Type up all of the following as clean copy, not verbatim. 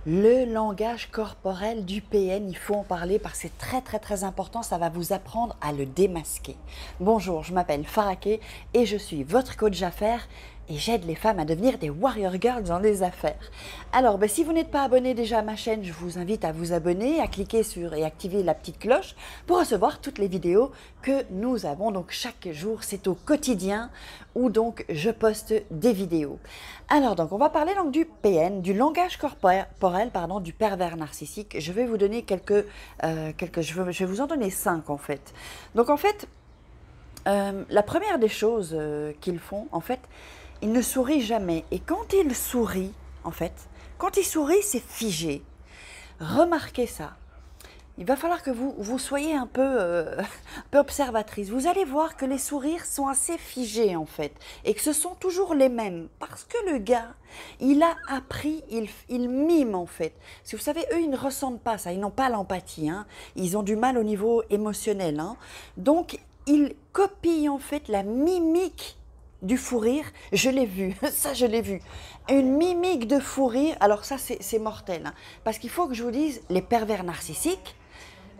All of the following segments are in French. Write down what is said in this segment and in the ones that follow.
Le langage corporel du PN, il faut en parler parce que c'est très important, ça va vous apprendre à le démasquer. Bonjour, je m'appelle Faraké et je suis votre coach d'affaires et j'aide les femmes à devenir des warrior girls dans les affaires. Alors, si vous n'êtes pas abonné déjà à ma chaîne, je vous invite à vous abonner, à cliquer sur et activer la petite cloche pour recevoir toutes les vidéos que nous avons. Donc chaque jour, c'est au quotidien où donc je poste des vidéos. Alors donc, on va parler donc du PN, du langage corporel, pardon, du pervers narcissique. Je vais vous donner je vais vous en donner 5 en fait. Donc en fait, la première des choses qu'ils font, en fait, ils ne sourient jamais. Et quand ils sourient, en fait, quand ils sourient, c'est figé. Remarquez ça. Il va falloir que vous soyez un peu observatrice. Vous allez voir que les sourires sont assez figés en fait et que ce sont toujours les mêmes parce que le gars, il a appris, il mime en fait. Parce que vous savez, eux, ils ne ressentent pas ça, ils n'ont pas l'empathie, hein. Ils ont du mal au niveau émotionnel, hein. Donc, ils copient en fait la mimique du fou rire, je l'ai vu, ça je l'ai vu. Une mimique de fou rire, alors ça c'est mortel, hein. Parce qu'il faut que je vous dise, les pervers narcissiques,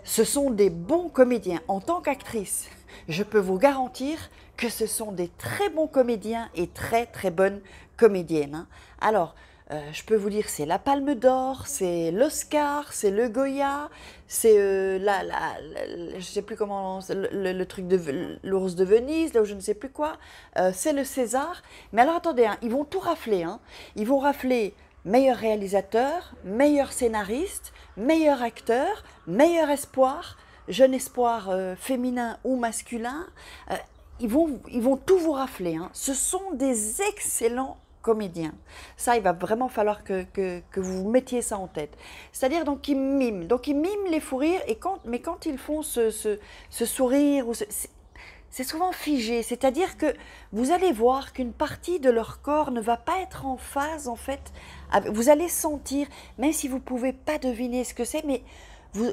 ce sont des bons comédiens. En tant qu'actrice, je peux vous garantir que ce sont des très bons comédiens et très bonnes comédiennes, hein. Alors, je peux vous dire, c'est la Palme d'Or, c'est l'Oscar, c'est le Goya, c'est je sais plus comment, le truc de l'ours de Venise, là où je ne sais plus quoi, c'est le César. Mais alors attendez, hein, ils vont tout rafler, hein. Ils vont rafler meilleur réalisateur, meilleur scénariste, meilleur acteur, meilleur espoir, jeune espoir féminin ou masculin. Ils vont tout vous rafler, hein. Ce sont des excellents comédiens. Ça, il va vraiment falloir que vous mettiez ça en tête. C'est-à-dire, donc, ils miment. Donc, ils miment les fous rires, mais quand ils font ce sourire, c'est souvent figé. C'est-à-dire que vous allez voir qu'une partie de leur corps ne va pas être en phase, en fait. Vous allez sentir, même si vous ne pouvez pas deviner ce que c'est, mais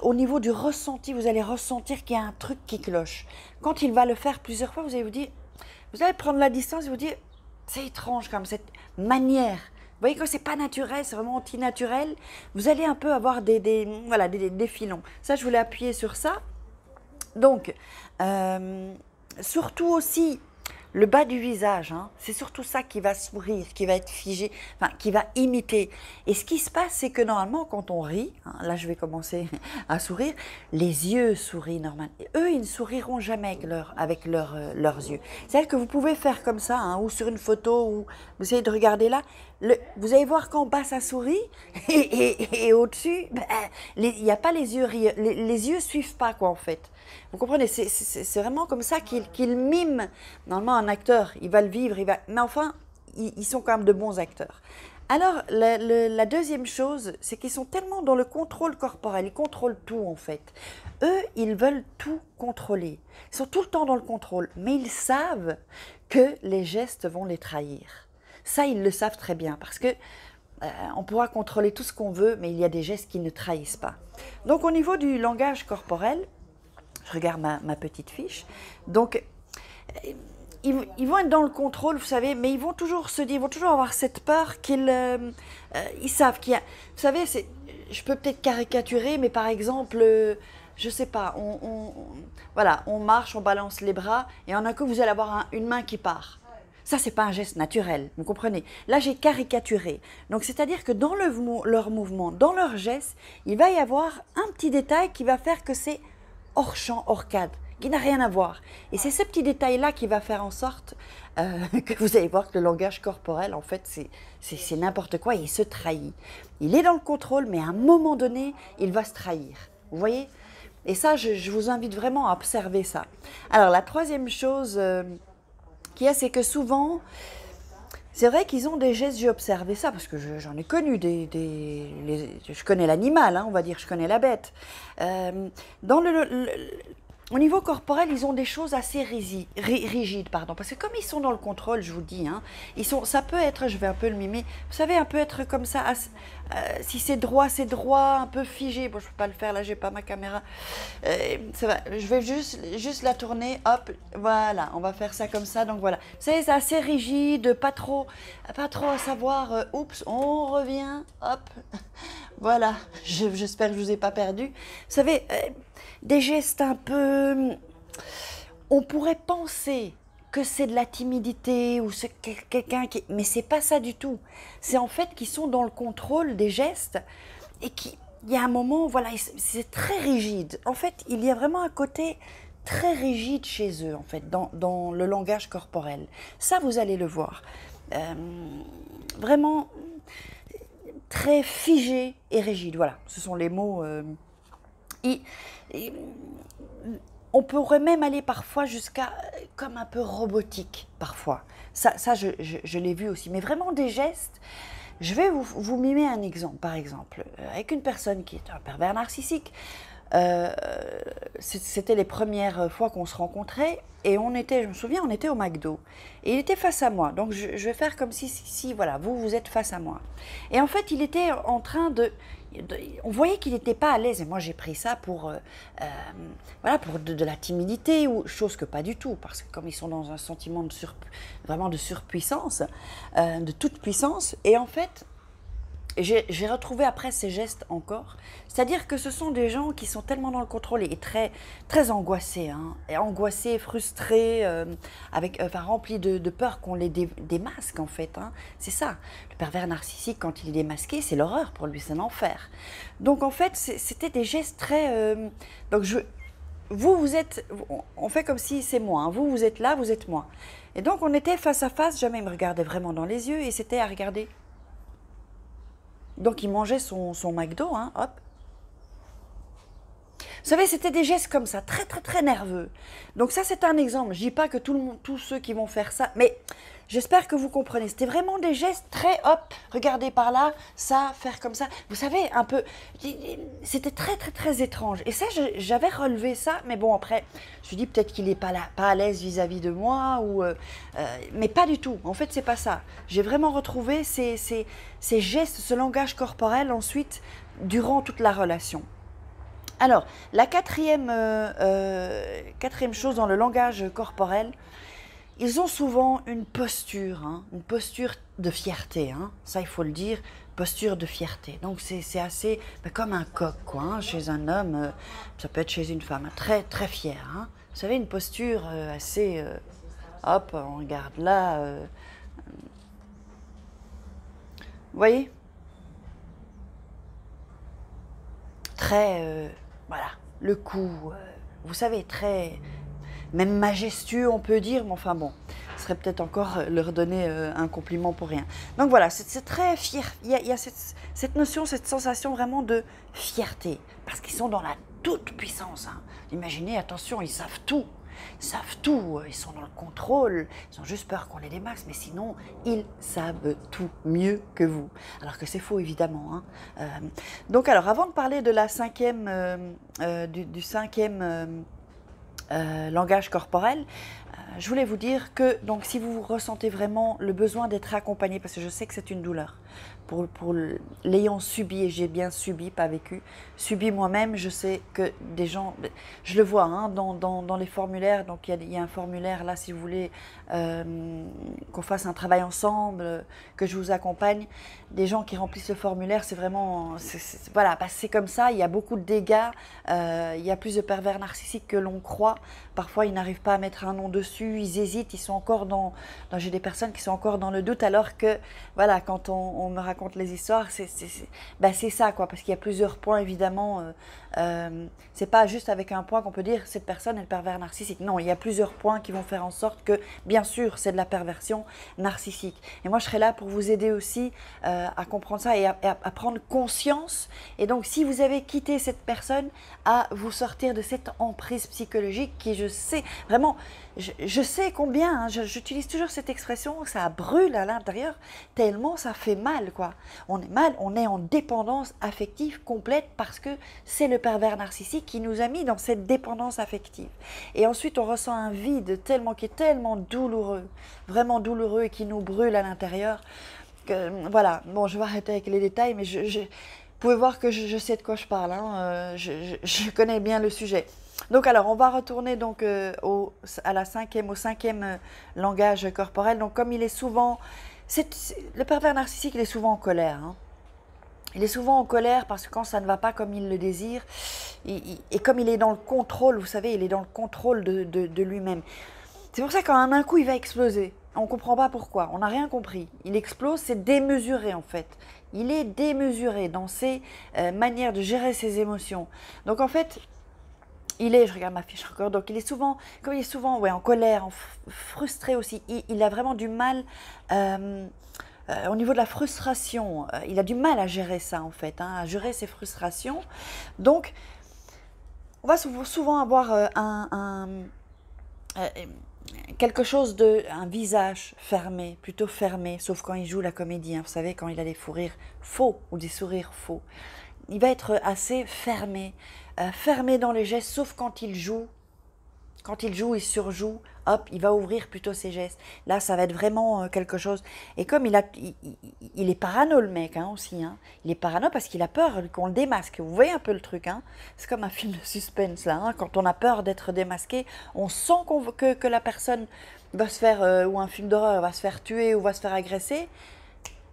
au niveau du ressenti, vous allez ressentir qu'il y a un truc qui cloche. Quand il va le faire plusieurs fois, vous allez prendre la distance et vous dire, c'est étrange comme cette manière. Vous voyez que c'est pas naturel, c'est vraiment anti-naturel. Vous allez un peu avoir des filons. Ça, je voulais appuyer sur ça. Donc, surtout aussi le bas du visage, hein, c'est surtout ça qui va sourire, qui va être figé, enfin qui va imiter. Et ce qui se passe, c'est que normalement quand on rit, hein, là je vais commencer à sourire, les yeux sourient normalement. Et eux, ils ne souriront jamais avec leurs yeux. C'est-à-dire que vous pouvez faire comme ça, hein, ou sur une photo, ou vous essayez de regarder là, vous allez voir qu'en bas ça sourit, et au-dessus, il n'y a pas les yeux rires, les yeux suivent pas quoi en fait. Vous comprenez, c'est vraiment comme ça qu'ils miment. Normalement, un acteur, il va le vivre, mais enfin, ils sont quand même de bons acteurs. Alors, la deuxième chose, c'est qu'ils sont tellement dans le contrôle corporel, ils contrôlent tout en fait. Eux, ils veulent tout contrôler. Ils sont tout le temps dans le contrôle, mais ils savent que les gestes vont les trahir. Ça, ils le savent très bien, parce que on pourra contrôler tout ce qu'on veut, mais il y a des gestes qui ne trahissent pas. Donc, au niveau du langage corporel, je regarde ma petite fiche. Donc, ils vont être dans le contrôle, vous savez, mais ils vont toujours se dire, ils vont toujours avoir cette peur ils savent qu'il y a... Vous savez, je peux peut-être caricaturer, mais par exemple, je sais pas, voilà, on marche, on balance les bras, et en un coup, vous allez avoir une main qui part. Ça, c'est pas un geste naturel, vous comprenez? Là, j'ai caricaturé. Donc, c'est-à-dire que dans leur mouvement, dans leur geste, il va y avoir un petit détail qui va faire que c'est hors champ, hors cadre, qui n'a rien à voir. Et c'est ce petit détail-là qui va faire en sorte que vous allez voir que le langage corporel, en fait, c'est n'importe quoi et il se trahit. Il est dans le contrôle, mais à un moment donné, il va se trahir. Vous voyez? Et ça, je vous invite vraiment à observer ça. Alors, la troisième chose qu'il y a, c'est que souvent, c'est vrai qu'ils ont des gestes, j'ai observé ça, parce que j'en ai connu je connais l'animal, hein, on va dire, je connais la bête. Au niveau corporel, ils ont des choses assez rigides, pardon, parce que comme ils sont dans le contrôle, je vous dis, hein, ça peut être, je vais un peu le mimer, vous savez, un peu être comme ça, si c'est droit, un peu figé, bon, je ne peux pas le faire, là, j'ai pas ma caméra, ça va, je vais juste la tourner, hop, voilà, on va faire ça comme ça, donc voilà, vous savez, c'est assez rigide, pas trop à savoir, oups, on revient, hop, Voilà, j'espère que je ne vous ai pas perdu. Vous savez, des gestes un peu... On pourrait penser que c'est de la timidité ou c'est quelqu'un qui... Mais c'est pas ça du tout. C'est en fait qu'ils sont dans le contrôle des gestes et qui... Il y a un moment, voilà, c'est très rigide. En fait, il y a vraiment un côté très rigide chez eux, en fait, dans le langage corporel. Ça, vous allez le voir. Vraiment très figé et rigide. Voilà, ce sont les mots. Et- et, on pourrait même aller parfois jusqu'à comme un peu robotique, parfois. Ça je l'ai vu aussi. Mais vraiment des gestes. Je vais vous mimer un exemple, par exemple, avec une personne qui est un pervers narcissique. Euh, C'était les premières fois qu'on se rencontrait et on était, je me souviens, on était au McDo et il était face à moi. Donc je vais faire comme si voilà, vous êtes face à moi. Et en fait, il était en train on voyait qu'il n'était pas à l'aise et moi j'ai pris ça pour voilà pour de la timidité ou chose que pas du tout parce que comme ils sont dans un sentiment de vraiment de surpuissance, de toute puissance et en fait j'ai retrouvé après ces gestes encore. C'est-à-dire que ce sont des gens qui sont tellement dans le contrôle et très, très angoissés, hein, et angoissés, frustrés, enfin, remplis de peur qu'on les démasque en fait. Hein. C'est ça. Le pervers narcissique, quand il est démasqué, c'est l'horreur pour lui, c'est un enfer. Donc en fait, c'était des gestes très... donc vous êtes... On fait comme si c'est moi. Hein. Vous êtes là, vous êtes moi. Et donc on était face à face, jamais il me regardait vraiment dans les yeux et c'était à regarder. Donc il mangeait son McDo, hein, hop. Vous savez, c'était des gestes comme ça, très très très nerveux. Donc ça c'est un exemple. Je dis pas que tous ceux qui vont faire ça, mais j'espère que vous comprenez. C'était vraiment des gestes très hop, regardez par là, ça, faire comme ça. Vous savez, un peu, c'était très très très étrange. Et ça, j'avais relevé ça, mais bon après, je me suis dit peut-être qu'il est pas là, pas à l'aise vis-à-vis de moi mais pas du tout. En fait, c'est pas ça. J'ai vraiment retrouvé ces gestes, ce langage corporel ensuite durant toute la relation. Alors, la quatrième chose dans le langage corporel, ils ont souvent une posture de fierté, hein, ça il faut le dire, posture de fierté. Donc c'est assez comme un coq, quoi, hein, chez un homme, ça peut être chez une femme, très très fier. Hein. Vous savez, une posture assez, hop, on regarde là, vous voyez, très, voilà, le cou, vous savez, très même majestueux, on peut dire, mais enfin bon, ce serait peut-être encore leur donner un compliment pour rien. Donc voilà, c'est très fier. Il y a cette notion, cette sensation vraiment de fierté, parce qu'ils sont dans la toute puissance. Hein. Imaginez, attention, ils savent tout. Ils savent tout, ils sont dans le contrôle, ils ont juste peur qu'on les démaxe, mais sinon, ils savent tout mieux que vous. Alors que c'est faux, évidemment. Hein. Donc alors, avant de parler de la cinquième, du cinquième langage corporel, je voulais vous dire que donc, si vous ressentez vraiment le besoin d'être accompagné, parce que je sais que c'est une douleur, pour l'ayant subi, et j'ai bien subi, pas vécu, subi moi-même, je sais que des gens, je le vois hein, dans les formulaires, donc il y a un formulaire là si vous voulez qu'on fasse un travail ensemble, que je vous accompagne, des gens qui remplissent le formulaire, c'est vraiment, voilà, c'est comme ça, il y a beaucoup de dégâts, il y a plus de pervers narcissiques que l'on croit, parfois ils n'arrivent pas à mettre un nom dessus, ils hésitent, ils sont encore j'ai des personnes qui sont encore dans le doute, alors que, voilà, quand on me raconte les histoires, c'est ça, quoi, parce qu'il y a plusieurs points, évidemment, c'est pas juste avec un point qu'on peut dire cette personne est le pervers narcissique. Non, il y a plusieurs points qui vont faire en sorte que, bien sûr, c'est de la perversion narcissique. Et moi, je serai là pour vous aider aussi à comprendre ça et à prendre conscience. Et donc, si vous avez quitté cette personne, à vous sortir de cette emprise psychologique qui, je sais, vraiment, je sais combien, hein, j'utilise toujours cette expression, ça brûle à l'intérieur, tellement ça fait mal, quoi. On est mal, on est en dépendance affective complète parce que c'est le pervers narcissique qui nous a mis dans cette dépendance affective. Et ensuite, on ressent un vide qui est tellement douloureux, vraiment douloureux et qui nous brûle à l'intérieur. Voilà, bon, je vais arrêter avec les détails, mais vous pouvez voir que je sais de quoi je parle, hein, je connais bien le sujet. Donc alors, on va retourner donc au cinquième langage corporel. Donc comme il est souvent, le pervers narcissique, il est souvent en colère. Hein. Il est souvent en colère parce que quand ça ne va pas comme il le désire, et comme il est dans le contrôle, vous savez, il est dans le contrôle de lui-même. C'est pour ça qu'en un coup, il va exploser. On ne comprend pas pourquoi, on n'a rien compris. Il explose, c'est démesuré en fait. Il est démesuré dans ses manières de gérer ses émotions. Donc en fait, je regarde ma fiche encore, donc il est souvent, comme il est souvent ouais, en colère, frustré aussi, il a vraiment du mal, au niveau de la frustration, il a du mal à gérer ça en fait, hein, à gérer ses frustrations. Donc, on va souvent avoir euh, quelque chose un visage fermé, plutôt fermé, sauf quand il joue la comédie, hein, vous savez, quand il a des fous rires faux ou des sourires faux. Il va être assez fermé, fermé dans les gestes, sauf quand il joue. Quand il joue, il surjoue, hop, il va ouvrir plutôt ses gestes. Là, ça va être vraiment quelque chose. Et comme il est parano le mec hein, aussi, hein. Il est parano parce qu'il a peur qu'on le démasque. Vous voyez un peu le truc, hein. C'est comme un film de suspense là. Hein. Quand on a peur d'être démasqué, on sent que la personne va se faire, ou un film d'horreur va se faire tuer ou va se faire agresser.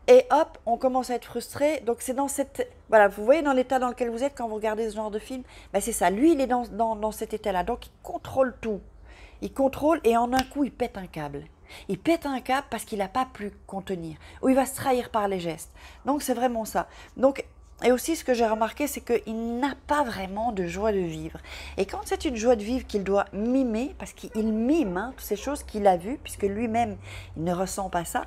Et hop, on commence à être frustré. Donc c'est dans cette... Voilà, vous voyez dans l'état dans lequel vous êtes quand vous regardez ce genre de film, ben c'est ça. Lui, il est dans cet état-là. Donc il contrôle tout. Il contrôle et en un coup, il pète un câble. Il pète un câble parce qu'il n'a pas pu contenir. Ou il va se trahir par les gestes. Donc c'est vraiment ça. Donc... Et aussi, ce que j'ai remarqué, c'est qu'il n'a pas vraiment de joie de vivre. Et quand c'est une joie de vivre qu'il doit mimer, parce qu'il mime hein, toutes ces choses qu'il a vues, puisque lui-même, il ne ressent pas ça.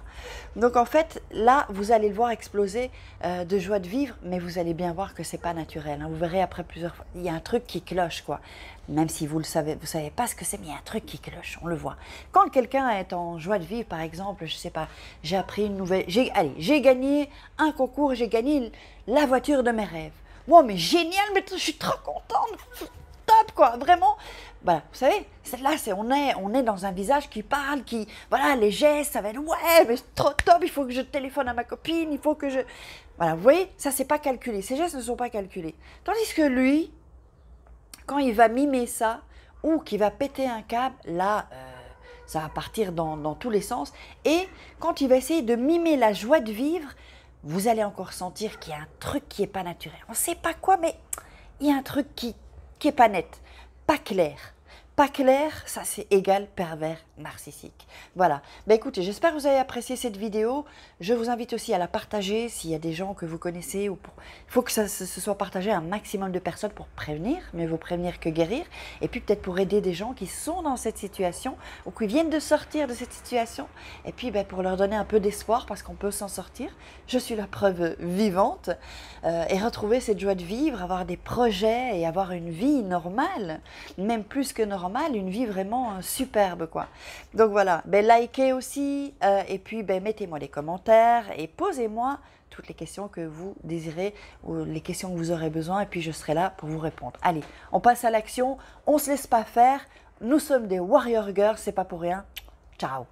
Donc en fait, là, vous allez le voir exploser de joie de vivre, mais vous allez bien voir que ce n'est pas naturel. Hein. Vous verrez après plusieurs fois, il y a un truc qui cloche, quoi. Même si vous ne savez pas ce que c'est, mais il y a un truc qui cloche, on le voit. Quand quelqu'un est en joie de vivre, par exemple, je ne sais pas, j'ai appris une nouvelle... j'ai gagné un concours, j'ai gagné la voiture de mes rêves. Wow, mais génial, mais je suis trop contente, top, quoi, vraiment. Voilà, vous savez, là, on est dans un visage qui parle, voilà, les gestes, ça va être, ouais, mais c'est trop top, il faut que je téléphone à ma copine, il faut que je... Voilà, vous voyez, ça, c'est pas calculé, ces gestes ne sont pas calculés. Tandis que lui... Quand il va mimer ça, ou qu'il va péter un câble, là, ça va partir dans tous les sens. Et quand il va essayer de mimer la joie de vivre, vous allez encore sentir qu'il y a un truc qui n'est pas naturel. On ne sait pas quoi, mais il y a un truc qui n'est pas net, pas clair. Pas clair, ça c'est égal pervers narcissique. Voilà. Ben écoutez, j'espère que vous avez apprécié cette vidéo. Je vous invite aussi à la partager s'il y a des gens que vous connaissez. Il faut que se soit partagé à un maximum de personnes pour prévenir, mais vaut prévenir que guérir. Et puis peut-être pour aider des gens qui sont dans cette situation ou qui viennent de sortir de cette situation. Et puis ben, pour leur donner un peu d'espoir parce qu'on peut s'en sortir. Je suis la preuve vivante. Et retrouver cette joie de vivre, avoir des projets et avoir une vie normale, même plus que normale, une vie vraiment superbe quoi. Donc voilà, ben, likez aussi et puis ben, mettez-moi des commentaires et posez-moi toutes les questions que vous désirez ou les questions que vous aurez besoin et puis je serai là pour vous répondre. Allez, on passe à l'action, on ne se laisse pas faire, nous sommes des warrior girls, c'est pas pour rien. Ciao.